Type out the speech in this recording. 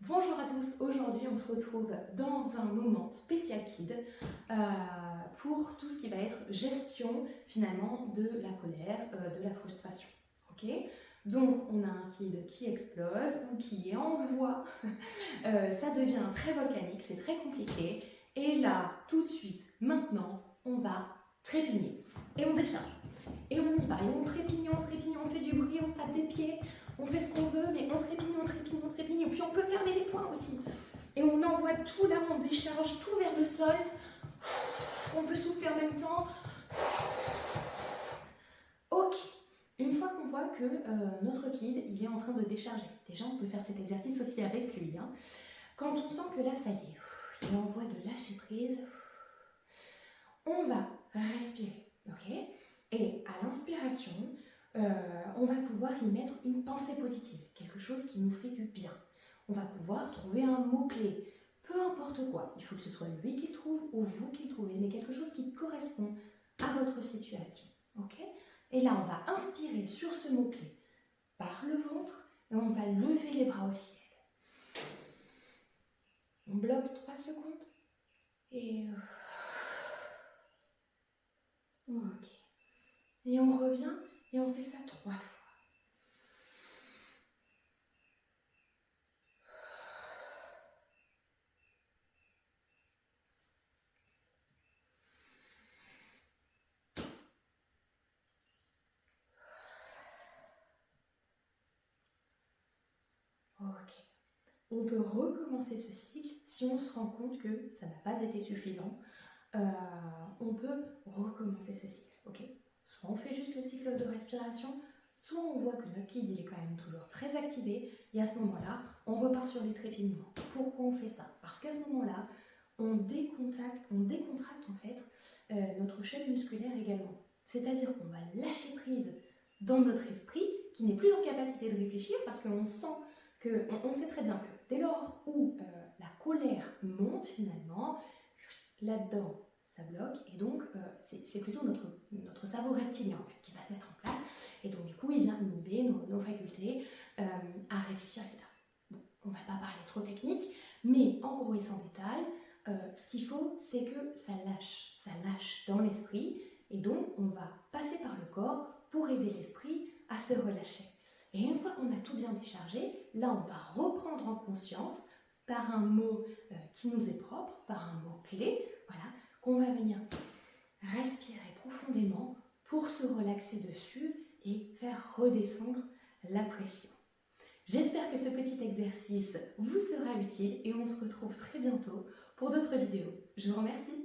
Bonjour à tous, aujourd'hui on se retrouve dans un moment spécial Kid pour tout ce qui va être gestion finalement de la colère, de la frustration. Ok, donc on a un Kid qui explose ou qui est en voie, ça devient très volcanique, c'est très compliqué et là tout de suite, maintenant on va trépigner et on décharge. Et on y va, et on trépigne, on fait du bruit, on tape des pieds, on fait ce qu'on veut, mais on trépigne, et puis on peut fermer les poings aussi. Et on envoie tout là, on décharge tout vers le sol, on peut souffler en même temps. Ok, une fois qu'on voit que notre Kid, il est en train de décharger, déjà on peut faire cet exercice aussi avec lui. Quand on sent que là, ça y est, il est en voie de lâcher prise, on va respirer, ok ? Et à l'inspiration, on va pouvoir y mettre une pensée positive, quelque chose qui nous fait du bien. On va pouvoir trouver un mot-clé, peu importe quoi. Il faut que ce soit lui qui le trouve ou vous qui le trouvez, mais quelque chose qui correspond à votre situation. Ok ? Et là, on va inspirer sur ce mot-clé par le ventre et on va lever les bras au ciel. On bloque 3 secondes et... Ok. Et on revient et on fait ça 3 fois. Ok. On peut recommencer ce cycle si on se rend compte que ça n'a pas été suffisant. On peut recommencer ce cycle. Ok. Soit on fait juste le cycle de respiration, soit on voit que notre Kid il est quand même toujours très activé et à ce moment-là, on repart sur les trépignements. Pourquoi on fait ça? Parce qu'à ce moment-là, on décontracte en fait notre chaîne musculaire également. C'est-à-dire qu'on va lâcher prise dans notre esprit qui n'est plus en capacité de réfléchir parce qu'on sent on sait très bien que dès lors où la colère monte finalement, là-dedans ça bloque et donc c'est plutôt notre cerveau reptilien en fait, qui va se mettre en place et donc du coup il vient inhiber nos facultés à réfléchir, etc. Bon, on ne va pas parler trop technique, mais en gros et sans détail, ce qu'il faut c'est que ça lâche dans l'esprit et donc on va passer par le corps pour aider l'esprit à se relâcher. Et une fois qu'on a tout bien déchargé, là on va reprendre en conscience par un mot qui nous est propre, par un mot clé, voilà, qu'on va venir respirer profondément pour se relaxer dessus et faire redescendre la pression. J'espère que ce petit exercice vous sera utile et on se retrouve très bientôt pour d'autres vidéos. Je vous remercie.